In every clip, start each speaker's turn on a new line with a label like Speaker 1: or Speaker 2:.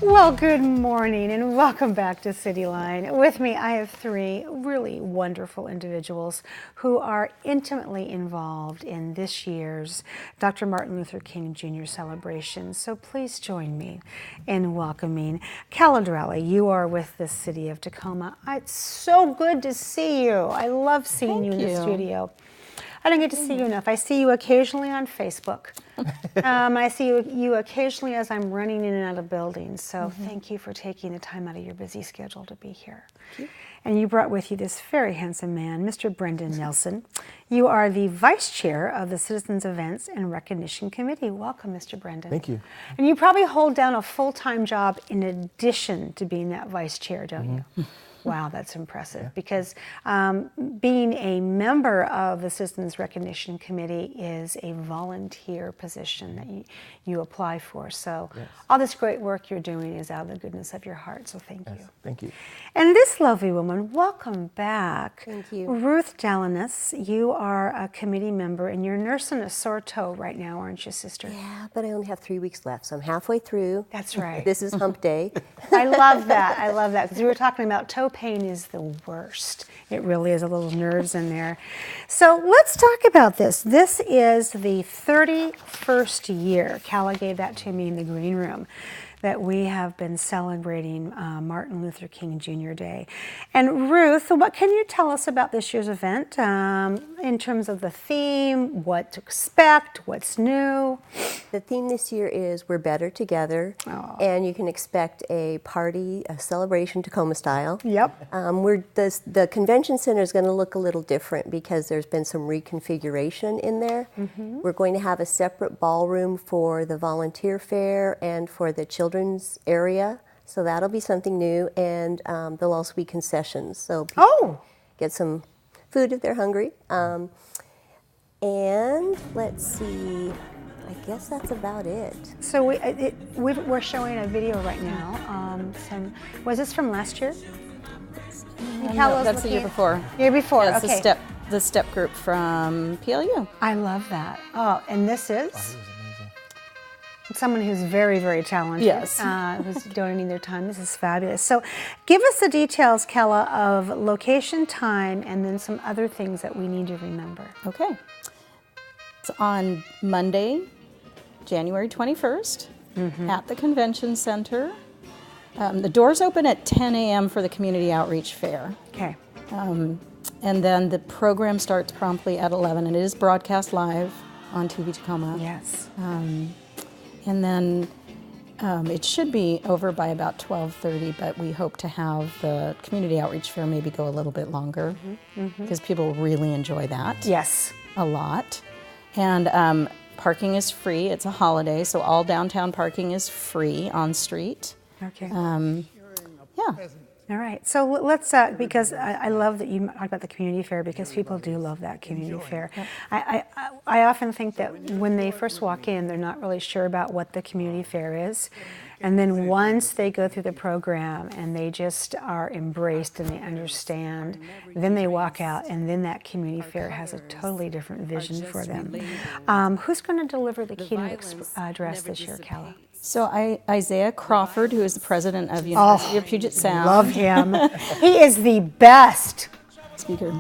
Speaker 1: Well, good morning and welcome back to CityLine. With me, I have three really wonderful individuals who are intimately involved in this year's Dr. Martin Luther King Jr. celebration. So please join me in welcoming Dralle. You are with the City of Tacoma. It's so good to see you. I love seeing you in the studio. I don't get to see you enough. I see you occasionally on Facebook. I see you occasionally as I'm running in and out of buildings. So thank you for taking the time out of your busy schedule to be here. And you brought with you this very handsome man, Mr. Brendan Nelson. You are the Vice Chair of the Citizens Events and Recognition Committee. Welcome, Mr. Brendan.
Speaker 2: Thank you.
Speaker 1: And you probably hold down a full-time job in addition to being that Vice Chair, don't you? Wow, that's impressive, because being a member of the Citizens Recognition Committee is a volunteer position that you apply for. So all this great work you're doing is out of the goodness of your heart, so thank you.
Speaker 2: Thank you.
Speaker 1: And this lovely woman, welcome back.
Speaker 3: Thank you.
Speaker 1: Ruth Dalenius, you are a committee member and you're nursing a sore toe right now, aren't you, sister?
Speaker 3: Yeah, but I only have 3 weeks left, so I'm halfway through.
Speaker 1: That's right.
Speaker 3: This is hump day.
Speaker 1: I love that. I love that, because we were talking about toe pain is the worst. It really is, a little nerves in there. So let's talk about this. This is the 31st year, Calla gave that to me in the green room, that we have been celebrating Martin Luther King Jr. Day. And Ruth, what can you tell us about this year's event in terms of the theme, what to expect, what's new?
Speaker 3: The theme this year is We're Better Together, and you can expect a party, a celebration Tacoma style.
Speaker 1: Yep.
Speaker 3: The convention center is going to look a little different because there's been some reconfiguration in there. We're going to have a separate ballroom for the volunteer fair and for the children's area, so that'll be something new, and there'll also be concessions, so people can get some food if they're hungry. And let's see, I guess that's about it.
Speaker 1: So we're showing a video right now. Was this from last year?
Speaker 4: No, that's the year before.
Speaker 1: Year before,
Speaker 4: yeah,
Speaker 1: okay.
Speaker 4: The step group from PLU.
Speaker 1: I love that. Oh, and this is? Someone who's very, very talented.
Speaker 4: Yes.
Speaker 1: Who's donating their time. This is fabulous. So give us the details, Calla, of location, time, and then some other things that we need to remember.
Speaker 4: Okay. It's on Monday, January 21st at the Convention Center. The doors open at 10 a.m. for the Community Outreach Fair.
Speaker 1: Okay.
Speaker 4: And then the program starts promptly at 11, and it is broadcast live on TV Tacoma.
Speaker 1: Yes.
Speaker 4: And then it should be over by about 12:30, but we hope to have the Community Outreach Fair maybe go a little bit longer because people really enjoy that.
Speaker 1: Yes.
Speaker 4: A lot. And parking is free. It's a holiday, so all downtown parking is free on street.
Speaker 1: Okay.
Speaker 4: Yeah.
Speaker 1: All right, so let's, because I love that you talk about the community fair, because people do love that community fair. I often think that when they first walk in, they're not really sure about what the community fair is. And then once they go through the program and they just are embraced and they understand, then they walk out, and then that community fair has a totally different vision for them. Who's going to deliver the keynote address this year, Calla?
Speaker 4: So Isaiah Crawford, who is the president of University of Puget Sound.
Speaker 1: Love him. He is the best
Speaker 4: Speaker.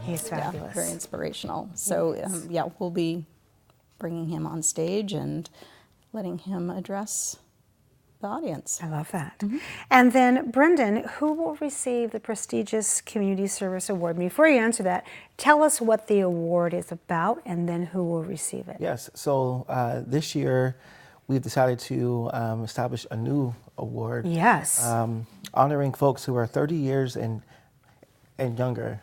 Speaker 1: He's fabulous.
Speaker 4: Yeah, very inspirational. So yeah, we'll be bringing him on stage and letting him address the audience.
Speaker 1: I love that. And then, Brendan, who will receive the prestigious Community Service Award? Before you answer that, tell us what the award is about and then who will receive it.
Speaker 2: Yes, so this year we've decided to establish a new award.
Speaker 1: Yes.
Speaker 2: Honoring folks who are 30 years and younger.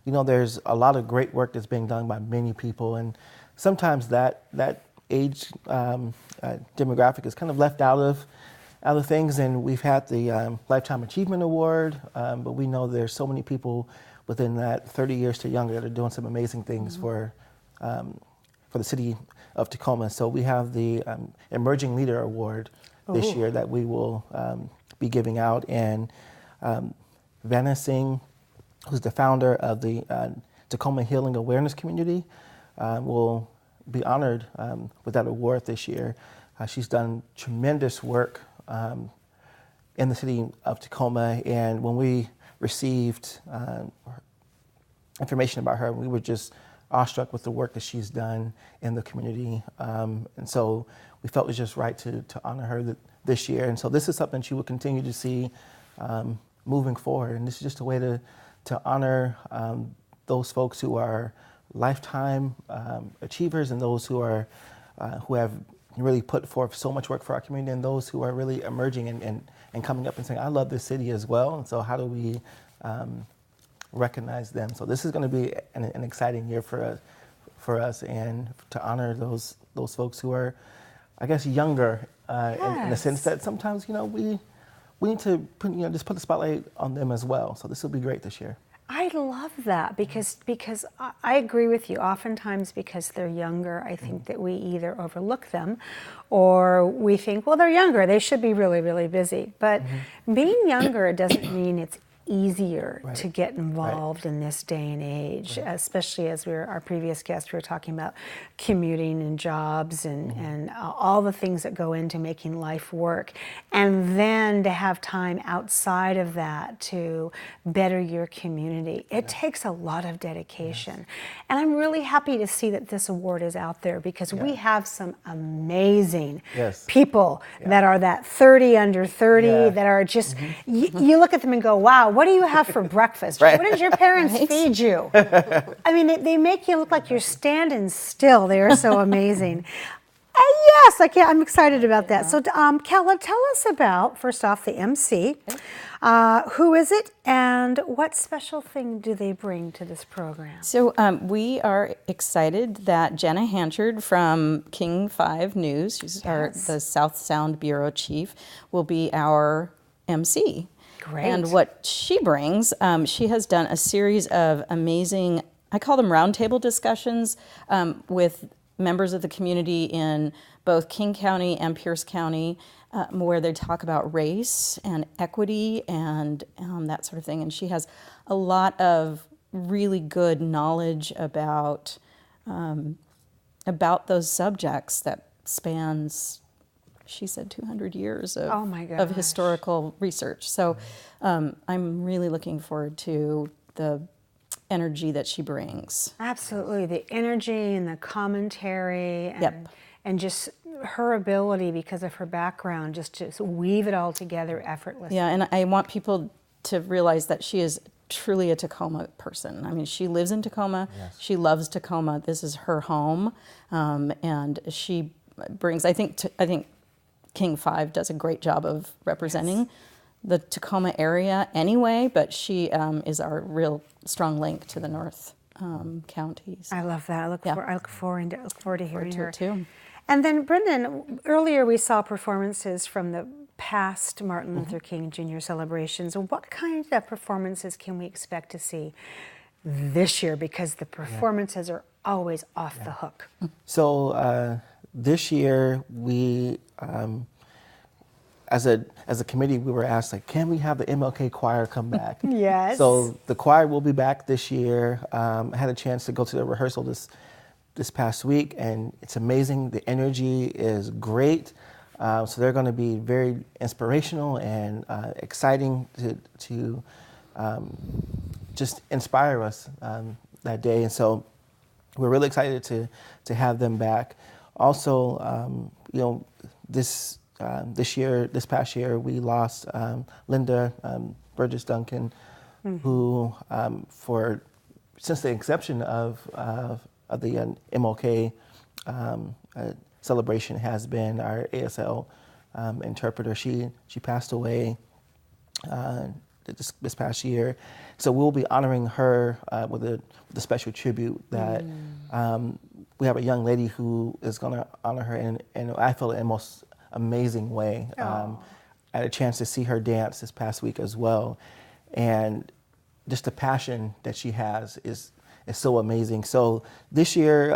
Speaker 2: We know there's a lot of great work that's being done by many people, and sometimes that age demographic is kind of left out of things, and we've had the Lifetime Achievement Award, but we know there's so many people within that 30 years to younger that are doing some amazing things for the City of Tacoma. So we have the Emerging Leader Award this year that we will be giving out, and Vanna Singh, who's the founder of the Tacoma Healing Awareness Community, will be honored with that award this year. She's done tremendous work in the city of Tacoma. And when we received information about her, we were just awestruck with the work that she's done in the community. And so we felt it was just right to honor her this year. And so this is something she will continue to see moving forward. And this is just a way to honor those folks who are lifetime achievers, and those who have really put forth so much work for our community, and those who are really emerging and coming up and saying, I love this city as well. And so how do we recognize them? So this is going to be an exciting year for us, and to honor those folks who are, I guess, younger in the sense that sometimes, we need to put, just put the spotlight on them as well. So this will be great this year.
Speaker 1: I love that because I agree with you. Oftentimes, because they're younger, I think that we either overlook them, or we think, well, they're younger, they should be really, really busy. But being younger doesn't mean it's easier to get involved in this day and age, especially as our previous guest, we were talking about commuting and jobs and all the things that go into making life work. And then to have time outside of that to better your community, it takes a lot of dedication. And I'm really happy to see that this award is out there, because we have some amazing people that are that 30 under 30 that are just, you look at them and go, wow, what do you have for breakfast? What did your parents feed you? I mean, they make you look like you're standing still. They are so amazing. Yes, I'm excited about that. So, Kella, tell us about, first off, the MC. Who is it, and what special thing do they bring to this program?
Speaker 4: So we are excited that Jenna Hanchard from King 5 News, who's the South Sound Bureau Chief, will be our MC.
Speaker 1: Great.
Speaker 4: And what she brings, she has done a series of amazing, I call them roundtable discussions with members of the community in both King County and Pierce County, where they talk about race and equity and that sort of thing. And she has a lot of really good knowledge about those subjects that spans, she said, 200 years of historical research. So I'm really looking forward to the energy that she brings.
Speaker 1: Absolutely, the energy and the commentary and just her ability, because of her background, just to weave it all together effortlessly.
Speaker 4: Yeah, and I want people to realize that she is truly a Tacoma person. I mean, she lives in Tacoma. Yes. She loves Tacoma. This is her home, and she brings. I think King 5 does a great job of representing the Tacoma area anyway, but she is our real strong link to the North counties.
Speaker 1: I love that. I look forward to hearing her
Speaker 4: too.
Speaker 1: And then, Brendan, earlier we saw performances from the past Martin Luther King Jr. celebrations. What kind of performances can we expect to see this year? Because the performances are always off the hook.
Speaker 2: So this year we, as a committee, we were asked, can we have the MLK choir come back?
Speaker 1: Yes.
Speaker 2: So the choir will be back this year. I had a chance to go to the rehearsal this past week, and it's amazing. The energy is great. So they're going to be very inspirational and exciting to just inspire us that day. And so we're really excited to have them back. Also, this past year, we lost Linda Burgess Duncan, who since the inception of the MLK celebration has been our ASL interpreter. She passed away this past year, so we'll be honoring her with a special tribute that we have a young lady who is going to honor her in I feel in the most amazing way. I had a chance to see her dance this past week as well, and just the passion that she has is so amazing. So this year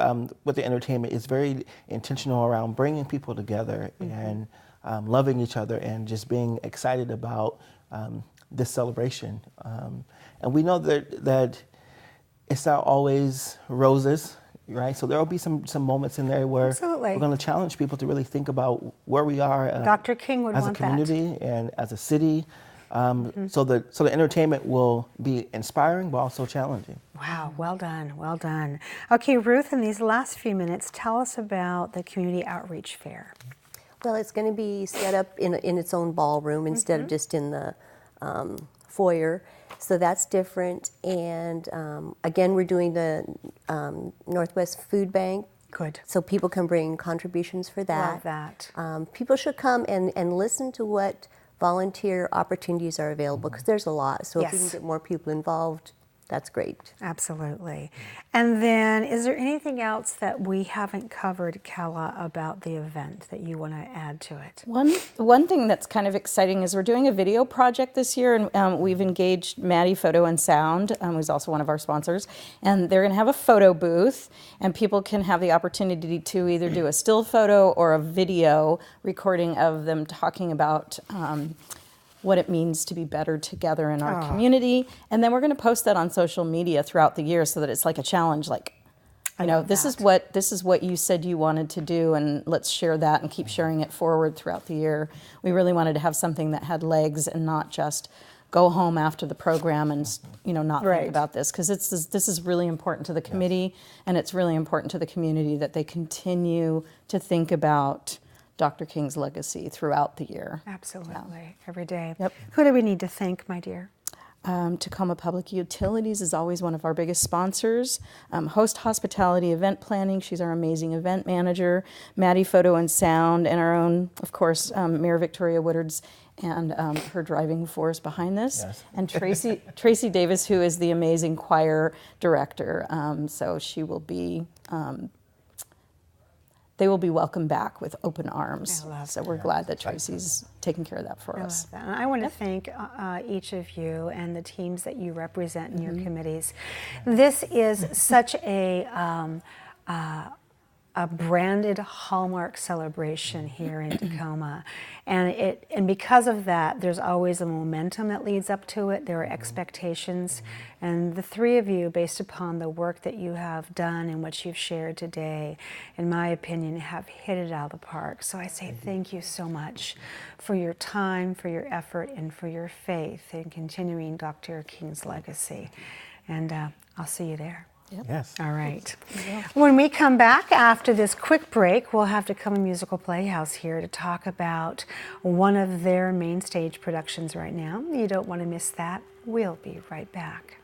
Speaker 2: with the entertainment, it's very intentional around bringing people together and loving each other and just being excited about this celebration. And we know that it's not always roses right? So there will be some moments in there where
Speaker 1: Absolutely.
Speaker 2: we're going to challenge people to really think about where we are
Speaker 1: Dr. King would
Speaker 2: as a
Speaker 1: want that.
Speaker 2: community and as a city. So the entertainment will be inspiring but also challenging.
Speaker 1: Wow, well done, well done. Okay, Ruth, in these last few minutes, tell us about the Community Outreach Fair.
Speaker 3: Well, it's going to be set up in its own ballroom instead of just in the foyer. So that's different. And again, we're doing the Northwest Food Bank.
Speaker 1: Good.
Speaker 3: So people can bring contributions for that.
Speaker 1: Love that.
Speaker 3: People should come and listen to what volunteer opportunities are available, because there's a lot. So if we can
Speaker 1: Yes.
Speaker 3: get more people involved, that's great.
Speaker 1: Absolutely. And then, is there anything else that we haven't covered, Kella, about the event that you want to add to it?
Speaker 4: One thing that's kind of exciting is we're doing a video project this year, and we've engaged Maddie Photo and Sound, who's also one of our sponsors, and they're going to have a photo booth, and people can have the opportunity to either do a still photo or a video recording of them talking about what it means to be better together in our community. And then we're going to post that on social media throughout the year so that it's like a challenge, like, you know, this is what you said you wanted to do, and let's share that and keep sharing it forward throughout the year. We really wanted to have something that had legs and not just go home after the program and, you know, not
Speaker 1: Right.
Speaker 4: think about this, because this is really important to the committee, and it's really important to the community that they continue to think about Dr. King's legacy throughout the year.
Speaker 1: Absolutely, every day.
Speaker 4: Yep.
Speaker 1: Who do we need to thank, my dear?
Speaker 4: Tacoma Public Utilities is always one of our biggest sponsors. Host Hospitality Event Planning, she's our amazing event manager. Maddie Photo and Sound, and our own, of course, Mayor Victoria Woodard's and her driving force behind this.
Speaker 2: Yes.
Speaker 4: And Tracy Davis, who is the amazing choir director. So she will be... they will be welcomed back with open arms.
Speaker 1: I love
Speaker 4: so we're glad that Tracy's taking care of that for us.
Speaker 1: Love that. And I want to thank each of you and the teams that you represent in your committees. This is such a branded hallmark celebration here in Tacoma, and because of that, there's always a momentum that leads up to it. There are expectations, and the three of you, based upon the work that you have done and what you've shared today, in my opinion, have hit it out of the park. So I say thank you so much for your time, for your effort, and for your faith in continuing Dr. King's legacy. And I'll see you there.
Speaker 2: Yes.
Speaker 1: All right. When we come back after this quick break, we'll have Tacoma Musical Playhouse here to talk about one of their main stage productions right now. You don't want to miss that. We'll be right back.